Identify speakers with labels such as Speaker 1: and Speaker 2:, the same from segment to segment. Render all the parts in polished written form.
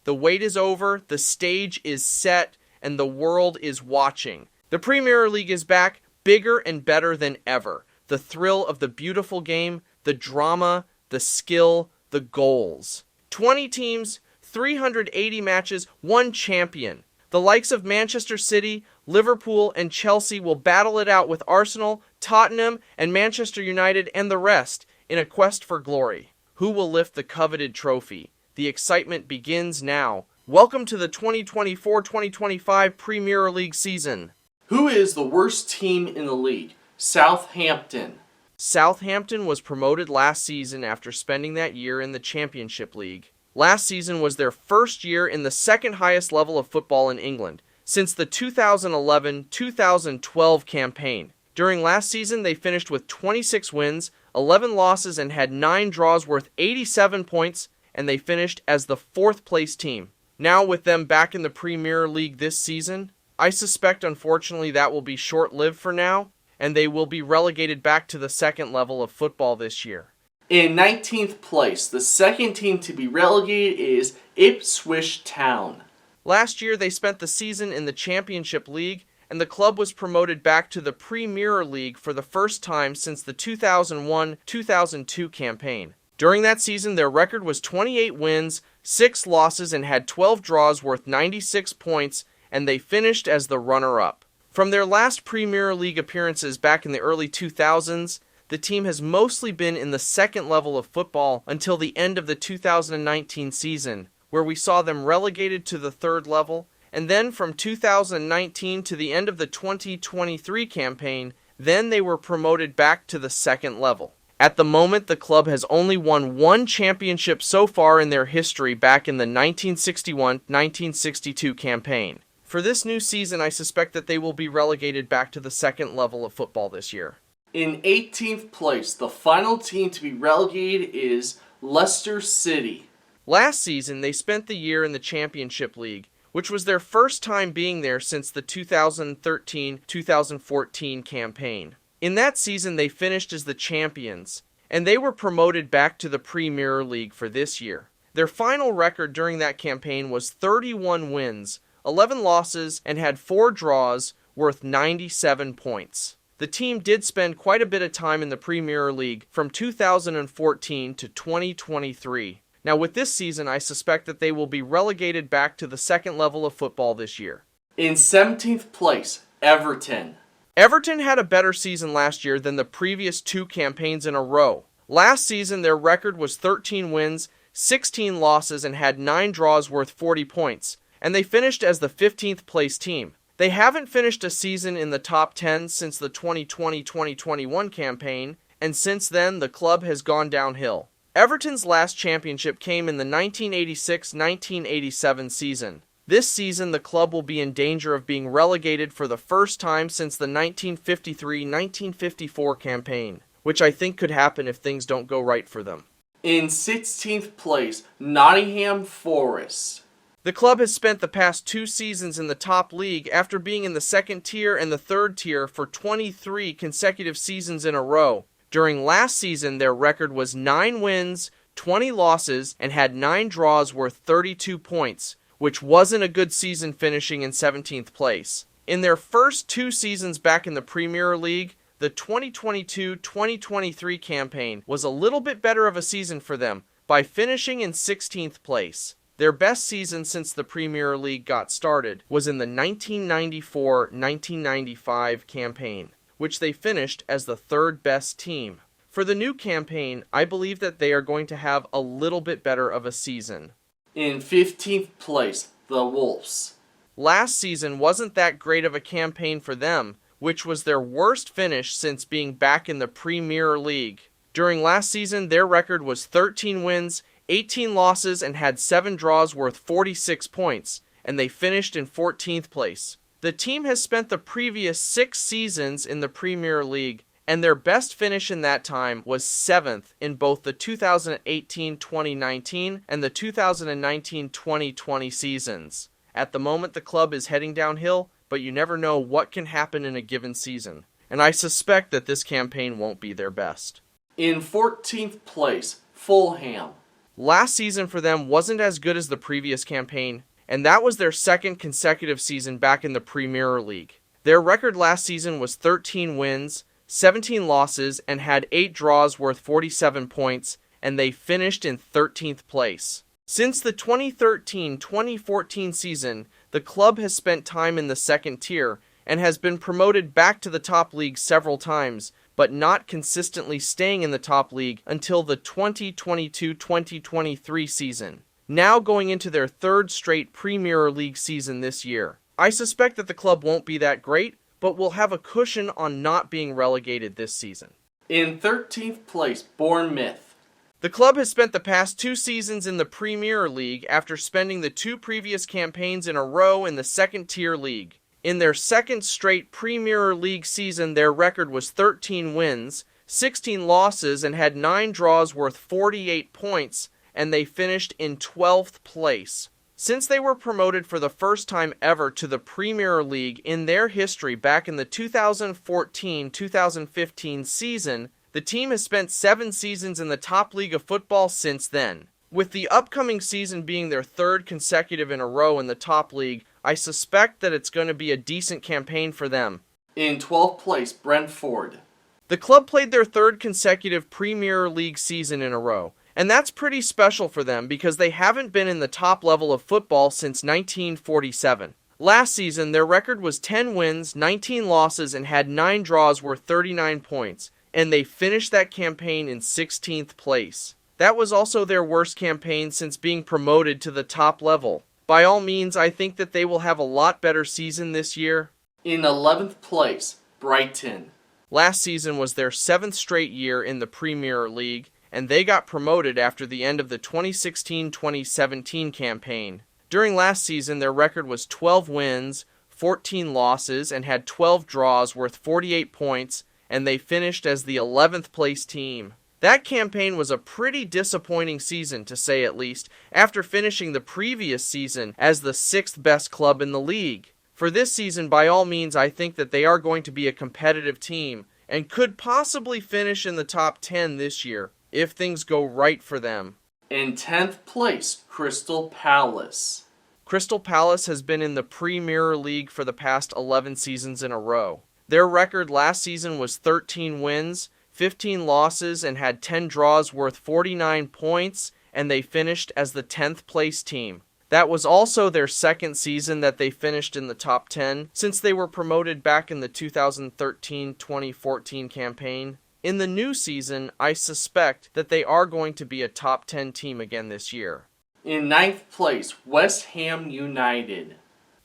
Speaker 1: The wait is over, the stage is set, and the world is watching. The Premier League is back, bigger and better than ever. The thrill of the beautiful game, the drama, the skill, the goals. 20 teams, 380 matches, one champion. The likes of Manchester City, Liverpool, and Chelsea will battle it out with Arsenal, Tottenham, and Manchester United and the rest in a quest for glory. Who will lift the coveted trophy? The excitement begins now. Welcome to the 2024-2025 Premier League season.
Speaker 2: Who is the worst team in the league? Southampton.
Speaker 1: Southampton was promoted last season after spending that year in the Championship League. Last season was their first year in the second highest level of football in England since the 2011-2012 campaign. During last season, they finished with 26 wins, 11 losses, and had 9 draws worth 87 points, and they finished as the 4th place team. Now with them back in the Premier League this season, I suspect unfortunately that will be short-lived for now, and they will be relegated back to the second level of football this year.
Speaker 2: In 19th place, the second team to be relegated is Ipswich Town.
Speaker 1: Last year they spent the season in the Championship League, and the club was promoted back to the Premier League for the first time since the 2001-2002 campaign. During that season, their record was 28 wins, 6 losses, and had 12 draws worth 96 points, and they finished as the runner-up. From their last Premier League appearances back in the early 2000s, the team has mostly been in the second level of football until the end of the 2019 season, where we saw them relegated to the third level, and then from 2019 to the end of the 2023 campaign, then they were promoted back to the second level. At the moment, the club has only won one championship so far in their history back in the 1961-1962 campaign. For this new season, I suspect that they will be relegated back to the second level of football this year.
Speaker 2: In 18th place, the final team to be relegated is Leicester City.
Speaker 1: Last season, they spent the year in the Championship League, which was their first time being there since the 2013-2014 campaign. In that season, they finished as the champions, and they were promoted back to the Premier League for this year. Their final record during that campaign was 31 wins, 11 losses, and had 4 draws worth 97 points. The team did spend quite a bit of time in the Premier League from 2014 to 2023. Now with this season, I suspect that they will be relegated back to the second level of football this year.
Speaker 2: In 17th place, Everton.
Speaker 1: Everton had a better season last year than the previous 2 campaigns in a row. Last season, their record was 13 wins, 16 losses, and had 9 draws worth 40 points, and they finished as the 15th place team. They haven't finished a season in the top 10 since the 2020-2021 campaign, and since then, the club has gone downhill. Everton's last championship came in the 1986-1987 season. This season, the club will be in danger of being relegated for the first time since the 1953-1954 campaign, which I think could happen if things don't go right for them.
Speaker 2: In 16th place, Nottingham Forest.
Speaker 1: The club has spent the past 2 seasons in the top league after being in the second tier and the third tier for 23 consecutive seasons in a row. During last season, their record was 9 wins, 20 losses, and had 9 draws worth 32 points, which wasn't a good season, finishing in 17th place. In their first 2 seasons back in the Premier League, the 2022-2023 campaign was a little bit better of a season for them by finishing in 16th place. Their best season since the Premier League got started was in the 1994-1995 campaign, which they finished as the 3rd best team. For the new campaign, I believe that they are going to have a little bit better of a season.
Speaker 2: In 15th place, the Wolves.
Speaker 1: Last season wasn't that great of a campaign for them, which was their worst finish since being back in the Premier League. During last season, their record was 13 wins, 18 losses, and had 7 draws worth 46 points, and they finished in 14th place. The team has spent the previous 6 seasons in the Premier League, and their best finish in that time was 7th in both the 2018-2019 and the 2019-2020 seasons. At the moment, the club is heading downhill, but you never know what can happen in a given season, and I suspect that this campaign won't be their best.
Speaker 2: In 14th place, Fulham.
Speaker 1: Last season for them wasn't as good as the previous campaign, and that was their second consecutive season back in the Premier League. Their record last season was 13 wins, 17 losses, and had 8 draws worth 47 points, and they finished in 13th place. Since the 2013-2014 season, the club has spent time in the second tier and has been promoted back to the top league several times, but not consistently staying in the top league until the 2022-2023 season, now going into their third straight Premier League season this year. I suspect that the club won't be that great, but will have a cushion on not being relegated this season.
Speaker 2: In 13th place, Bournemouth.
Speaker 1: The club has spent the past 2 seasons in the Premier League after spending the 2 previous campaigns in a row in the second-tier league. In their second straight Premier League season, their record was 13 wins, 16 losses, and had 9 draws worth 48 points, and they finished in 12th place. Since they were promoted for the first time ever to the Premier League in their history back in the 2014-2015 season, the team has spent 7 seasons in the top league of football since then. With the upcoming season being their 3rd consecutive in a row in the top league, I suspect that it's going to be a decent campaign for them.
Speaker 2: In 12th place, Brentford.
Speaker 1: The club played their 3rd consecutive Premier League season in a row, and that's pretty special for them because they haven't been in the top level of football since 1947. Last season, their record was 10 wins, 19 losses, and had 9 draws worth 39 points, and they finished that campaign in 16th place. That was also their worst campaign since being promoted to the top level. By all means, I think that they will have a lot better season this year.
Speaker 2: In 11th place, Brighton.
Speaker 1: Last season was their 7th straight year in the Premier League, and they got promoted after the end of the 2016-2017 campaign. During last season, their record was 12 wins, 14 losses, and had 12 draws worth 48 points, and they finished as the 11th place team. That campaign was a pretty disappointing season, to say at least, after finishing the previous season as the 6th best club in the league. For this season, by all means, I think that they are going to be a competitive team, and could possibly finish in the top 10 this year, if things go right for them.
Speaker 2: In 10th place, Crystal Palace.
Speaker 1: Crystal Palace has been in the Premier League for the past 11 seasons in a row. Their record last season was 13 wins, 15 losses, and had 10 draws worth 49 points, and they finished as the 10th place team. That was also their second season that they finished in the top 10, since they were promoted back in the 2013-2014 campaign. In the new season, I suspect that they are going to be a top 10 team again this year.
Speaker 2: In 9th place, West Ham United.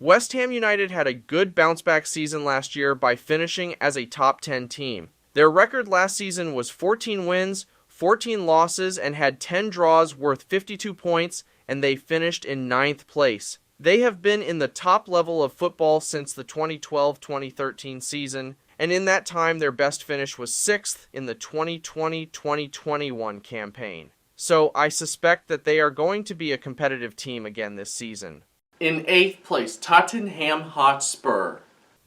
Speaker 1: West Ham United had a good bounce-back season last year by finishing as a top 10 team. Their record last season was 14 wins, 14 losses, and had 10 draws worth 52 points, and they finished in 9th place. They have been in the top level of football since the 2012-2013 season, and in that time their best finish was 6th in the 2020-2021 campaign. So I suspect that they are going to be a competitive team again this season.
Speaker 2: In 8th place, Tottenham Hotspur.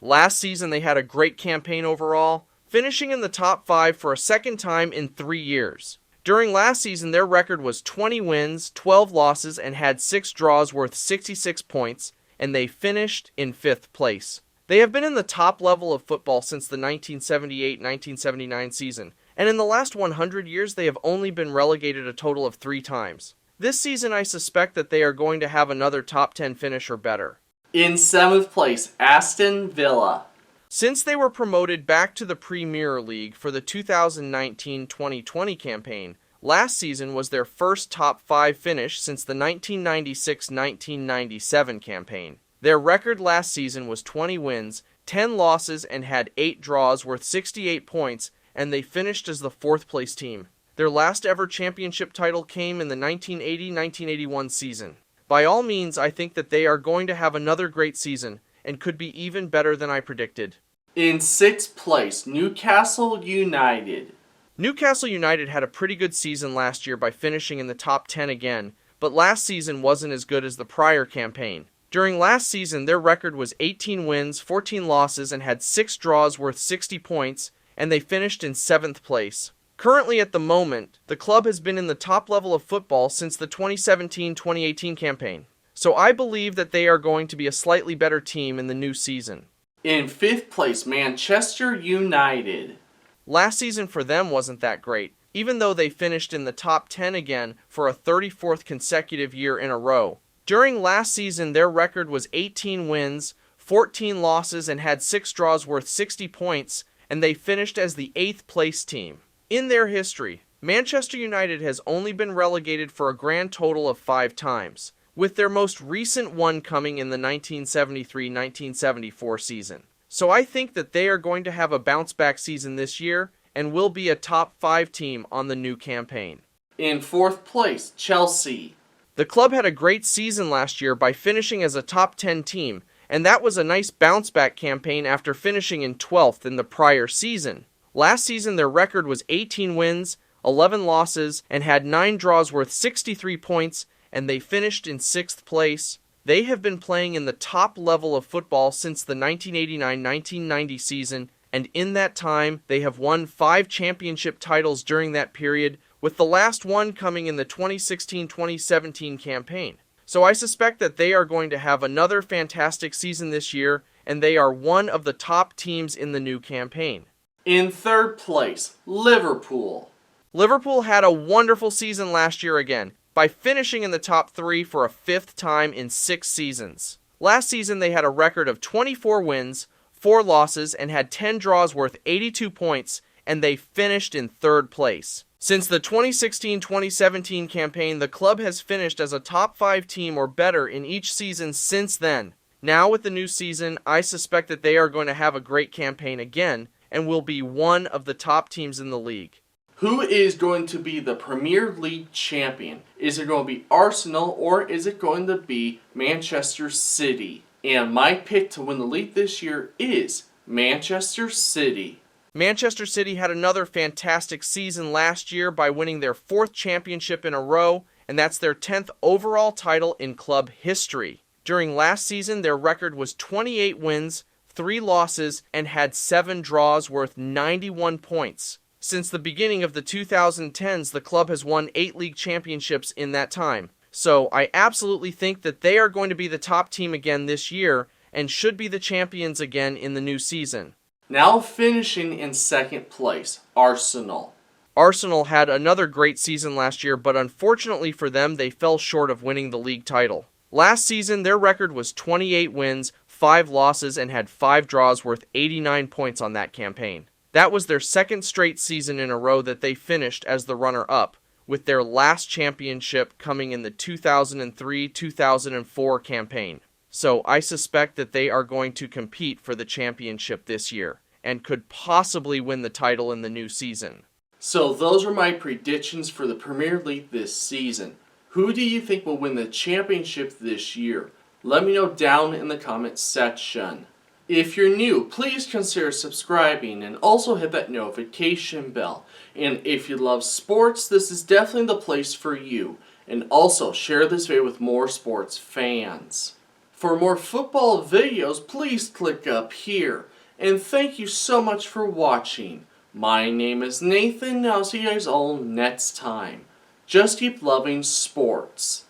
Speaker 1: Last season they had a great campaign overall, finishing in the top 5 for a second time in 3 years. During last season, their record was 20 wins, 12 losses, and had 6 draws worth 66 points, and they finished in 5th place. They have been in the top level of football since the 1978-1979 season, and in the last 100 years they have only been relegated a total of 3 times. This season I suspect that they are going to have another top 10 finish or better.
Speaker 2: In 7th place, Aston Villa.
Speaker 1: Since they were promoted back to the Premier League for the 2019-2020 campaign, last season was their first top 5 finish since the 1996-1997 campaign. Their record last season was 20 wins, 10 losses, and had 8 draws worth 68 points, and they finished as the 4th place team. Their last ever championship title came in the 1980-1981 season. By all means, I think that they are going to have another great season, and could be even better than I predicted.
Speaker 2: In 6th place, Newcastle United.
Speaker 1: Newcastle United had a pretty good season last year by finishing in the top 10 again, but last season wasn't as good as the prior campaign. During last season, their record was 18 wins, 14 losses, and had 6 draws worth 60 points, and they finished in 7th place. Currently at the moment, the club has been in the top level of football since the 2017-2018 campaign. So I believe that they are going to be a slightly better team in the new season.
Speaker 2: In 5th place, Manchester United.
Speaker 1: Last season for them wasn't that great, even though they finished in the top 10 again for a 34th consecutive year in a row. During last season, their record was 18 wins, 14 losses, and had 6 draws worth 60 points, and they finished as the 8th place team. In their history, Manchester United has only been relegated for a grand total of 5 times, with their most recent one coming in the 1973-1974 season. So I think that they are going to have a bounce-back season this year and will be a top 5 team on the new campaign.
Speaker 2: In 4th place, Chelsea.
Speaker 1: The club had a great season last year by finishing as a top 10 team, and that was a nice bounce-back campaign after finishing in 12th in the prior season. Last season, their record was 18 wins, 11 losses, and had 9 draws worth 63 points, and they finished in 6th place. They have been playing in the top level of football since the 1989-1990 season, and in that time, they have won 5 championship titles during that period, with the last one coming in the 2016-2017 campaign. So I suspect that they are going to have another fantastic season this year, and they are one of the top teams in the new campaign.
Speaker 2: In 3rd place, Liverpool.
Speaker 1: Liverpool had a wonderful season last year again, by finishing in the top 3 for a 5th time in 6 seasons. Last season they had a record of 24 wins, 4 losses, and had 10 draws worth 82 points, and they finished in 3rd place. Since the 2016-2017 campaign, the club has finished as a top 5 team or better in each season since then. Now with the new season, I suspect that they are going to have a great campaign again, and will be one of the top teams in the league.
Speaker 2: Who is going to be the Premier League champion? Is it going to be Arsenal or is it going to be Manchester City? And my pick to win the league this year is Manchester City.
Speaker 1: Manchester City had another fantastic season last year by winning their 4th championship in a row, and that's their 10th overall title in club history. During last season, their record was 28 wins, 3 losses, and had 7 draws worth 91 points. Since the beginning of the 2010s, the club has won 8 league championships in that time. So I absolutely think that they are going to be the top team again this year and should be the champions again in the new season.
Speaker 2: Now finishing in 2nd place, Arsenal.
Speaker 1: Arsenal had another great season last year, but unfortunately for them, they fell short of winning the league title. Last season, their record was 28 wins, 5 losses, and had 5 draws worth 89 points on that campaign. That was their 2nd straight season in a row that they finished as the runner-up, with their last championship coming in the 2003-2004 campaign. So I suspect that they are going to compete for the championship this year, and could possibly win the title in the new season.
Speaker 2: So those are my predictions for the Premier League this season. Who do you think will win the championship this year? Let me know down in the comments section. If you're new, please consider subscribing and also hit that notification bell. And if you love sports, this is definitely the place for you. And also share this video with more sports fans. For more football videos, please click up here. And thank you so much for watching. My name is Nathan, and I'll see you guys all next time. Just keep loving sports.